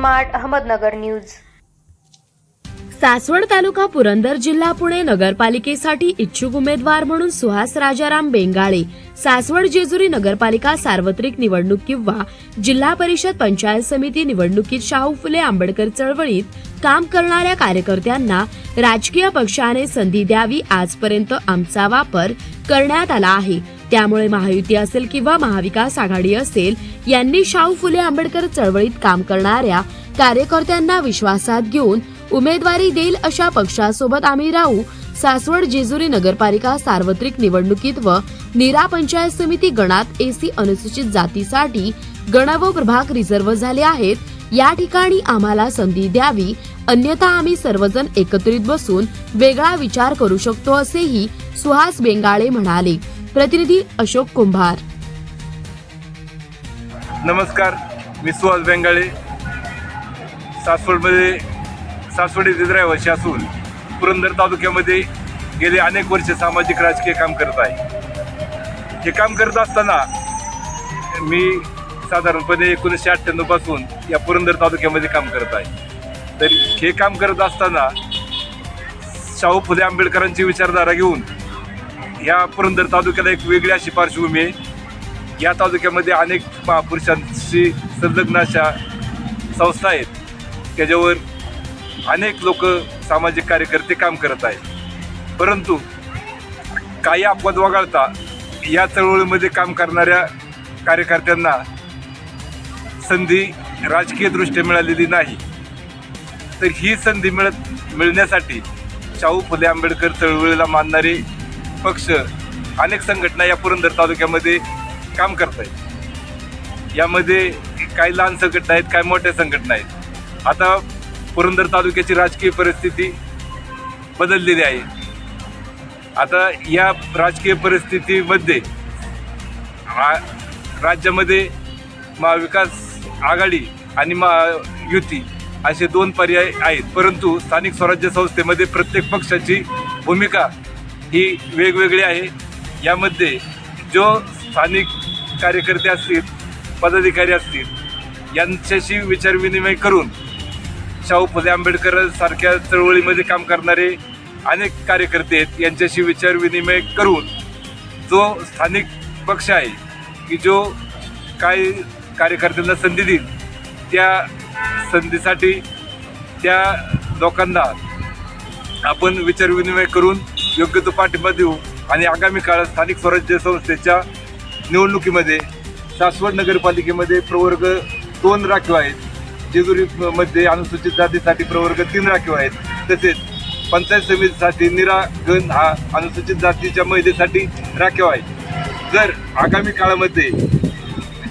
Smart Ahmednagar news. Saswad तालुका पुरंदर जिल्हा पुणे नगरपालिकेसाठी इच्छुक उमेदवार म्हणून सुहास राजाराम बेंगाळे सासवड जेजुरी नगरपालिका सार्वत्रिक निवडणूक किंवा जिल्हा परिषद पंचायत समिती निवडणुकीत शाहू फुले आंबेडकर चळवळीत काम करणाऱ्या कार्यकर्त्यांना राजकीय पक्षाने संधी द्यावी। आजपर्यंत आमचा वापर करण्यात आला आहे, त्यामुळे महायुती असेल किंवा महाविकास आघाडी असेल यांनी शाहू फुले आंबेडकर चळवळीत काम करणाऱ्या कार्यकर्त्यांना विश्वासात घेऊन उमेदवारी देईल अशा पक्षासोबत आम्ही राहू। सासवड जेजुरी नगरपालिका सार्वत्रिक निवडणुकीत व नीरा पंचायत समिती गणात एसी अनुसूचित जातीसाठी गण व प्रभाग रिझर्व्ह झाले आहेत, या ठिकाणी आम्हाला संधी द्यावी, अन्यथा आम्ही सर्वजण एकत्रित बसून वेगळा विचार करू शकतो, असेही सुहास बेंगाळे म्हणाले। प्रतिनिधी अशोक कुंभार। नमस्कार, मी सुहास बेंगाळे सासवड येथे रहिवासी असून पुरंदर तालुक्यामध्ये गेले अनेक वर्ष सामाजिक राजकीय काम करत आहे। हे काम करत असताना मी साधारणपणे 1998 पासून या पुरंदर तालुक्यामध्ये काम करत आहे। तर हे काम करत असताना शाहू फुले आंबेडकरांची विचारधारा घेऊन या पुरंदर तालुक्याला एक वेगळी अशी पार्श्वभूमी आहे। या तालुक्यामध्ये अनेक महापुरुषांशी संलग्न अशा संस्था आहेत, त्याच्यावर अनेक लोक सामाजिक कार्यकर्ते काम करत आहेत। परंतु काही अपवाद वगळता या चळवळीमध्ये काम करणाऱ्या कार्यकर्त्यांना संधी राजकीय दृष्ट्या मिळालेली नाही। तर ही संधी मिळण्यासाठी शाहू फुले आंबेडकर चळवळीला मानणारे पक्ष अनेक संघटना या पुरंदर तालुक्यामध्ये काम करत आहेत। यामध्ये काही लहान संघटना आहेत, काही मोठ्या संघटना आहेत। आता पुरंदर तालुक्याची राजकीय परिस्थिती बदललेली आहे। आता या राजकीय परिस्थितीमध्ये राज्यामध्ये महाविकास आघाडी आणि महायुती असे दोन पर्याय आहेत, परंतु स्थानिक स्वराज्य संस्थेमध्ये प्रत्येक पक्षाची भूमिका ही वेगवेगळी आहे। यामध्ये जो स्थानिक कार्यकर्ते असतील, पदाधिकारी असतील यांच्याशी विचारविनिमय करून शाहू फुले आंबेडकर सारख्या चळवळीमध्ये काम करणारे अनेक कार्यकर्ते आहेत, यांच्याशी विचारविनिमय करून जो स्थानिक पक्ष आहे की जो काही कार्यकर्त्यांना संधी देईल त्या संधीसाठी त्या लोकांना आपण विचारविनिमय करून योग्य तो पाठिंबा देऊ आणि आगामी काळात स्थानिक स्वराज्य संस्थेच्या निवडणुकीमध्ये सासवड नगरपालिकेमध्ये प्रवर्ग 2 राखीव आहेत, जेजुरीमध्ये अनुसूचित जातीसाठी प्रवर्ग 3 राखीव आहेत, तसेच पंचायत समितीसाठी नीरा गण हा अनुसूचित जातीच्या महिलेसाठी राखीव आहे। जर आगामी काळामध्ये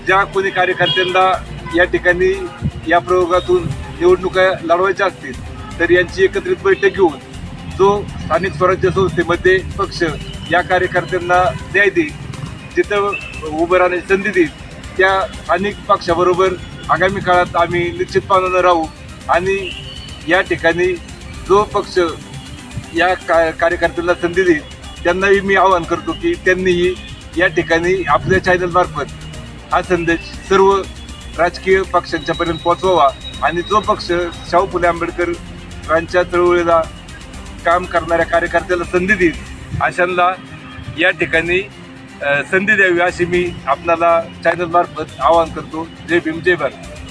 ज्या कोणी कार्यकर्त्यांना या ठिकाणी या प्रवर्गातून निवडणुका लढवायच्या असतील तर यांची एकत्रित बैठक घेऊन जो स्थानिक स्वराज्य संस्थेमध्ये पक्ष या कार्यकर्त्यांना न्याय देईल, जिथं उभं राहण्याची संधी देईल त्या स्थानिक पक्षाबरोबर आगामी काळात आम्ही निश्चितपणानं राहू आणि या ठिकाणी जो पक्ष या कार्यकर्त्यांना संधी देईल त्यांनाही मी आवाहन करतो की त्यांनीही या ठिकाणी आपल्या चॅनलमार्फत हा संदेश सर्व राजकीय पक्षांच्यापर्यंत पोहोचवावा आणि जो पक्ष शाहू फुले आंबेडकरांच्या चळवळीला काम करणाऱ्या कार्यकर्त्याला संधी देईल अशांना या ठिकाणी संधी द्यावी अशी मी आपणाला चॅनलमार्फत आवाहन करतो। जय भीम, जय भारत।